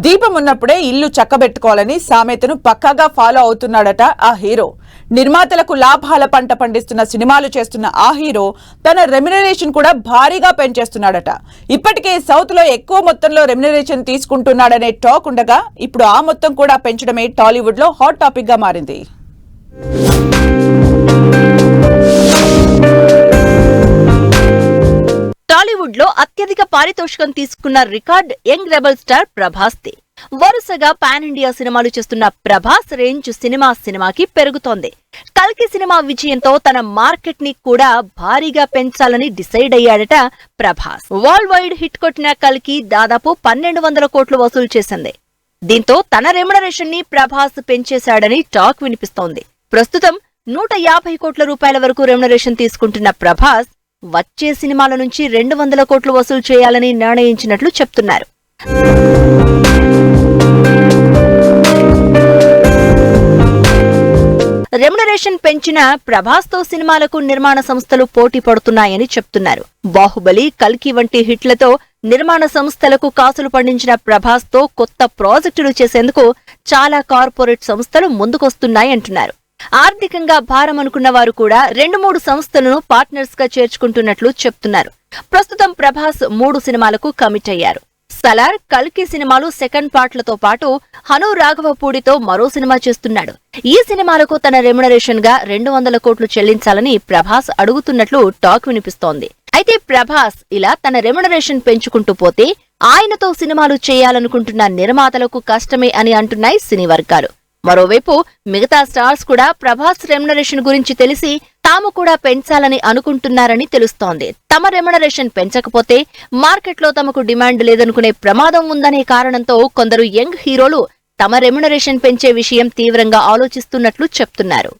దీపం ఉన్నప్పుడే ఇల్లు చక్కబెట్టుకోవాలని సామెతను పక్కాగా ఫాలో అవుతున్నాడట ఆ హీరో. నిర్మాతలకు లాభాల పంట పండిస్తున్న సినిమాలు చేస్తున్న ఆ హీరో తన రెమ్యునరేషన్ కూడా భారీగా పెంచేస్తున్నాడట. ఇప్పటికే సౌత్ లో ఎక్కువ మొత్తంలో రెమ్యునరేషన్ తీసుకుంటున్నాడనే టాక్ ఉండగా ఇప్పుడు ఆ మొత్తం కూడా పెంచడమే టాలీవుడ్ లో హాట్ టాపిక్ గా మారింది. టాలీవుడ్ లో అత్యధిక పారితోషికం తీసుకున్న record young rebel star Prabhas they. వరుసగా పాన్ ఇండియా సినిమాలు చేస్తున్న ప్రభాస్ రేంజ్ సినిమాకి పెరుగుతోంది. కల్కి సినిమా విజయంతో తన మార్కెట్ ని కూడా భారీగా పెంచాలని డిసైడ్ అయ్యాడట ప్రభాస్. వరల్డ్ వైడ్ హిట్ కొట్టిన కల్కి దాదాపు 1200 కోట్లు వసూలు చేసింది. దీంతో తన రెమ్యునరేషన్ ని ప్రభాస్ పెంచేశాడని టాక్ వినిపిస్తోంది. ప్రస్తుతం 150 కోట్ల రూపాయల వరకు రెమ్యునరేషన్ తీసుకుంటున్న ప్రభాస్ వచ్చే సినిమాల నుంచి 200 కోట్లు వసూలు చేయాలని నిర్ణయించినట్లు చెప్తున్నారు. రెమ్యునరేషన్ పెంచిన ప్రభాస్ తో సినిమాలకు నిర్మాణ సంస్థలు పోటీ పడుతున్నాయని చెప్తున్నారు. బాహుబలి, కల్కి వంటి హిట్లతో నిర్మాణ సంస్థలకు కాసులు పండించిన ప్రభాస్ తో కొత్త ప్రాజెక్టులు చేసేందుకు చాలా కార్పొరేట్ సంస్థలు ముందుకొస్తున్నాయంటున్నారు. ఆర్థికంగా భారం అనుకున్న వారు కూడా 2-3 సంస్థలను పార్ట్నర్స్ గా చేర్చుకుంటున్నట్లు చెప్తున్నారు. ప్రస్తుతం ప్రభాస్ 3 సినిమాలకు కమిట్ అయ్యారు. సలార్, కల్కి సినిమాలు సెకండ్ పార్ట్లతో పాటు హను రాఘవపూడితో మరో సినిమా చేస్తున్నాడు. ఈ సినిమాలకు తన రెమ్యునరేషన్ గా 200 కోట్లు చెల్లించాలని ప్రభాస్ అడుగుతున్నట్లు టాక్ వినిపిస్తోంది. అయితే ప్రభాస్ ఇలా తన రెమ్యునరేషన్ పెంచుకుంటూ పోతే ఆయనతో సినిమాలు చేయాలనుకుంటున్న నిర్మాతలకు కష్టమే అని అంటున్నాయి సినీ వర్గాలు. మరోవైపు మిగతా స్టార్స్ కూడా ప్రభాస్ రెమ్యునరేషన్ గురించి తెలిసి తాము కూడా పెంచాలని అనుకుంటున్నారని తెలుస్తోంది. తమ రెమ్యునరేషన్ పెంచకపోతే మార్కెట్లో తమకు డిమాండ్ లేదనుకునే ప్రమాదం ఉందనే కారణంతో కొందరు యంగ్ హీరోలు తమ రెమ్యునరేషన్ పెంచే విషయం తీవ్రంగా ఆలోచిస్తున్నట్లు చెప్తున్నారు.